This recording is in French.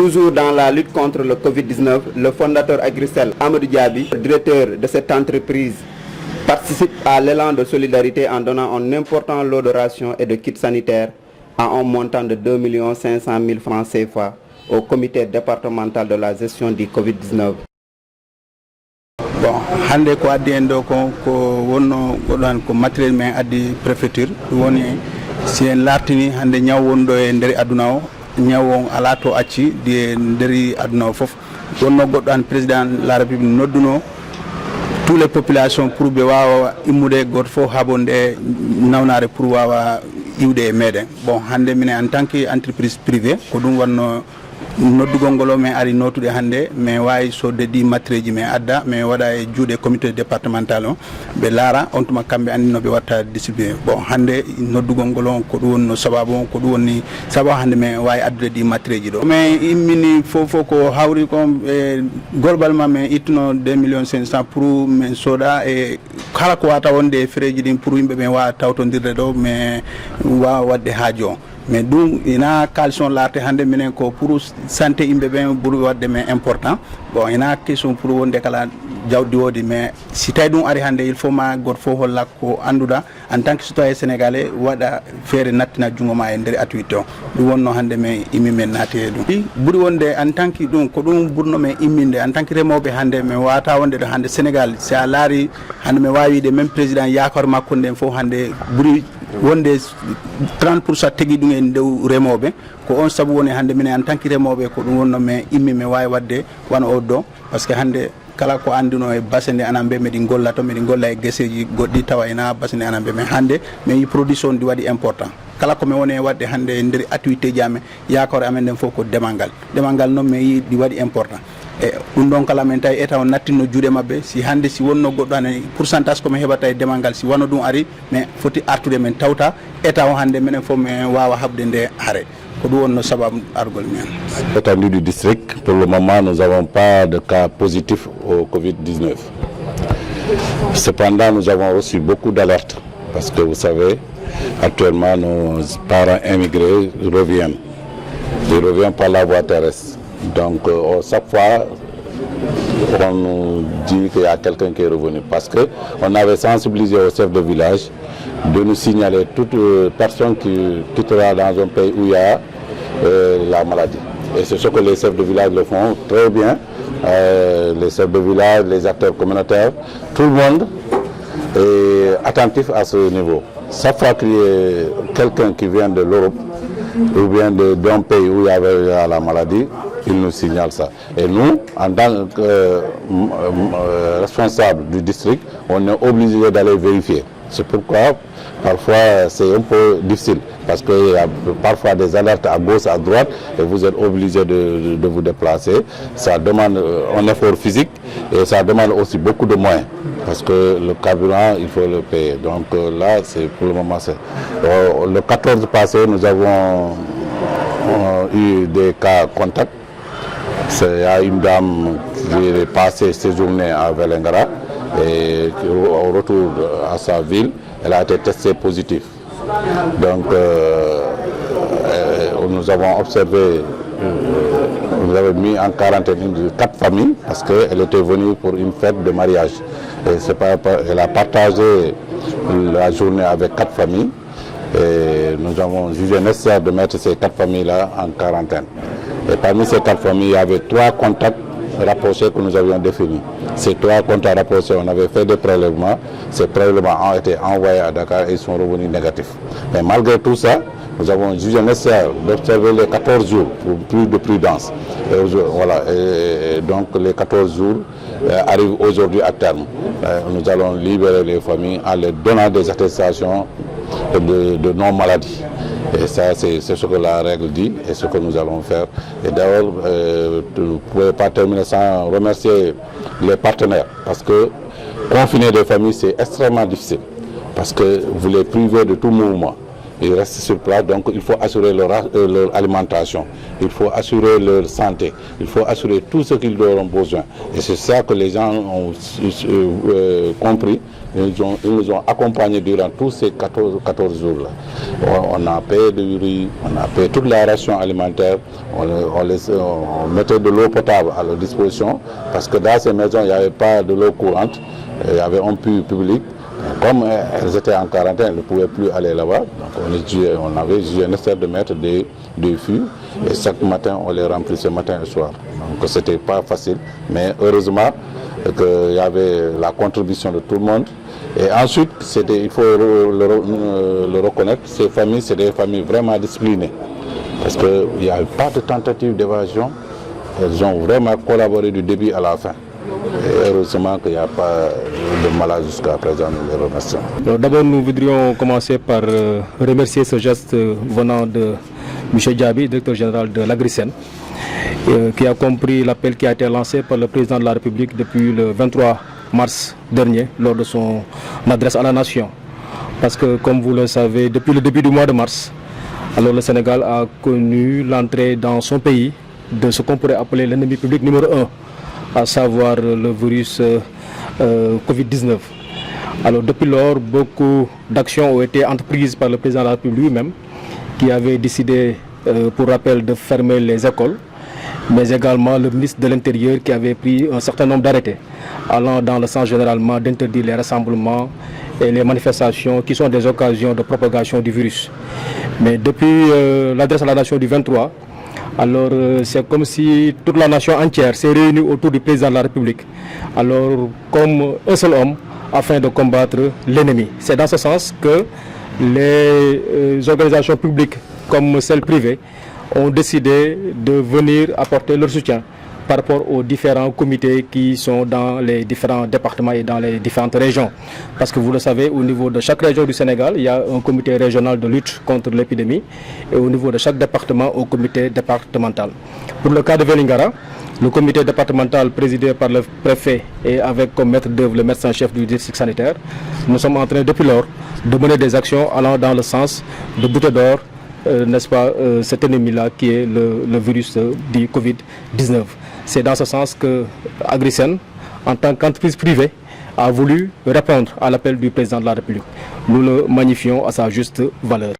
Toujours dans la lutte contre le Covid-19, le fondateur Agricel Amadou Diaby, directeur de cette entreprise, participe à l'élan de solidarité en donnant un important lot de rations et de kits sanitaires à un montant de 2 500 000 francs CFA au comité départemental de la gestion du Covid-19. Bon, hande ko addi en do ko wonno godon ko matériel men addi préfecture woni si en lartini hande ñaw wondo e nder aduna o ñaw on ala to acci di nder aduna o fof wonno goddo an président la république nodduno toutes les populations pour be wawa immude goto fof habonde nawnare pour wawa iwde e meden. Bon, hande minen en tant que entreprise privée ko dum wonno noddugol ngol men ari notude hande mais wawi sodde ɗi matériel ji men adda mais waɗa e juuɗe comité départemental o ɓe laara on tuma kamɓe andi noɓe watta distribué. Bon, hande noddugol ngol on ko ɗum wonno sababu on ko ɗum wonni sababu hande men wawi addude ɗi matériel ji ɗo mais immini fof ko hawri ko e golbal men ittuno 2 500 pour men soda e kala ko wata wonde e frais ɗin pour yimɓe ɓe wawa tawtodirde ɗo mais wawa wadde haaji on. Mais ɗum ina calcium laarte hande minen ko pour santé yimɓe ɓen ɓuuri wadde mais important. Bon, ina question pour wonde kala jawdi wodi mais si tawi ɗum ari hande il faut ma goto fof holla ko anduɗa en tant que citoyen sénégalais waɗa feere nattina jungo ma e nder activité o ɗum wonno hande men immi men naati e ɗum ɓuuri wonde en tant que ɗum ko ɗum ɓurno men imminde en tant que remoɓe hande min wawata wonde ɗo hande Sénégal si a laari hande min wawi wiide même président yakor makko nden fof hande ɓuuri wonde 30% tegi ɗum en dow remoɓe ko on saabu woni hande minen en tant que remoɓe ko ɗum wonno men immi min wawi wadde wana o do par ce que hande kala ko andino e basse nde anan ɓe meɗin golla to meɗin golla e guesseji goɗɗi tawa ena basse nde anan ɓe mais hande min yi production ndi waɗi important kala ko min woni wadde hande e nder activité ji amen yakore amen nden fof ko demal ngal noon min yi ɗi waɗi important e ɗum ɗon kala min tawi état o nattinno juuɗe mabɓe si hande si wonno goɗɗo ane pourcentage komin heɓata e demal ngal si wano ɗum ari mais foti artude men tawta état o hande minen fof min wawa habde nde haare ko ɗum wonno sababu argol men. Étendue du district, pour le moment nous n'avons pas de cas positifs au Covid-19. Cependant nous avons reçu beaucoup d'alertes parce que vous savez actuellement nos parents émigrés reviennent. Ils reviennent par la voie terrestre. Donc chaque fois on nous dit qu'il y a quelqu'un qui est revenu parce qu'on avait sensibilisé au chef de village de nous signaler toute personne qui quittera dans un pays où il y a la maladie. Et c'est ce que les chefs de village le font très bien. Les chefs de village, les acteurs communautaires, tout le monde est attentif à ce niveau. Chaque fois qu'il y a quelqu'un qui vient de l'Europe ou bien d'un pays où il y a la maladie, il nous signale ça. Et nous, en tant que responsable du district, on est obligé d'aller vérifier. C'est pourquoi parfois c'est un peu difficile parce qu'il y a parfois des alertes à gauche, à droite et vous êtes obligé de vous déplacer. Ça demande un effort physique et ça demande aussi beaucoup de moyens parce que le carburant, il faut le payer. Donc là, c'est pour le moment, le 14 passé, nous avons eu des cas contacts. Il y a une dame qui est passée séjourner à Vélingara et au retour à sa ville, elle a été testée positive. Donc nous avons observé, nous avons mis en quarantaine 4 familles parce qu'elle était venue pour une fête de mariage. Et elle a partagé la journée avec 4 familles et nous avons jugé nécessaire de mettre ces 4 familles-là en quarantaine. Et parmi ces 4 familles, il y avait 3 contacts rapprochés que nous avions définis. Ces 3 contacts rapprochés, on avait fait des prélèvements. Ces prélèvements ont été envoyés à Dakar et ils sont revenus négatifs. Mais malgré tout ça, nous avons jugé nécessaire d'observer les 14 jours pour plus de prudence. Et voilà, et donc les 14 jours arrivent aujourd'hui à terme. Nous allons libérer les familles en leur donnant des attestations de non-maladie. Et ça, c'est ce que la règle dit et ce que nous allons faire. Et d'ailleurs, vous ne pouvez pas terminer sans remercier les partenaires. Parce que confiner des familles, c'est extrêmement difficile. Parce que vous les privez de tout mouvement. ils restent sur place, donc il faut assurer leur alimentation, il faut assurer leur santé, il faut assurer tout ce qu'ils auront besoin. Et c'est ça que les gens ont compris. Ils nous ont accompagnés durant tous ces 14 jours-là. On a payé du riz, on a payé toute la ration alimentaire, on mettait de l'eau potable à leur disposition, parce que dans ces maisons, il n'y avait pas de l'eau courante, il y avait un puits public. Comme elles étaient en quarantaine, elles ne pouvaient plus aller là-bas. Donc on avait jugé nécessaire de mettre des fûts, et chaque matin, on les remplissait matin et soir. Donc ce n'était pas facile, mais heureusement qu'il y avait la contribution de tout le monde. Et ensuite, il faut le reconnaître, ces familles, c'est des familles vraiment disciplinées. Parce qu'il n'y a pas de tentative d'évasion. Elles ont vraiment collaboré du début à la fin. Et heureusement qu'il n'y a pas de malade jusqu'à présent, nous les remercions. D'abord, nous voudrions commencer par remercier ce geste venant de M. Diaby, directeur général de l'Agri-Sen, qui a compris l'appel qui a été lancé par le président de la République depuis le 23 mars dernier, lors de son adresse à la nation. Parce que, comme vous le savez, depuis le début du mois de mars, alors le Sénégal a connu l'entrée dans son pays de ce qu'on pourrait appeler l'ennemi public numéro 1, à savoir le virus Covid-19. Alors depuis lors, beaucoup d'actions ont été entreprises par le président de la République lui-même, qui avait décidé, pour rappel, de fermer les écoles, mais également le ministre de l'Intérieur qui avait pris un certain nombre d'arrêtés, allant dans le sens généralement d'interdire les rassemblements et les manifestations qui sont des occasions de propagation du virus. Mais depuis l'adresse à la nation du 23, alors c'est comme si toute la nation entière s'est réunie autour du président de la République, alors comme un seul homme, afin de combattre l'ennemi. C'est dans ce sens que les organisations publiques comme celles privées ont décidé de venir apporter leur soutien par rapport aux différents comités qui sont dans les différents départements et dans les différentes régions. Parce que vous le savez, au niveau de chaque région du Sénégal, il y a un comité régional de lutte contre l'épidémie, et au niveau de chaque département, un comité départemental. Pour le cas de Vélingara, le comité départemental présidé par le préfet et avec comme maître d'œuvre le médecin-chef du district sanitaire, nous sommes en train depuis lors de mener des actions allant dans le sens de bouter d'or, n'est-ce pas, cet ennemi-là qui est le virus du Covid-19. C'est dans ce sens que Agri-Sen, en tant qu'entreprise privée, a voulu répondre à l'appel du président de la République. Nous le magnifions à sa juste valeur.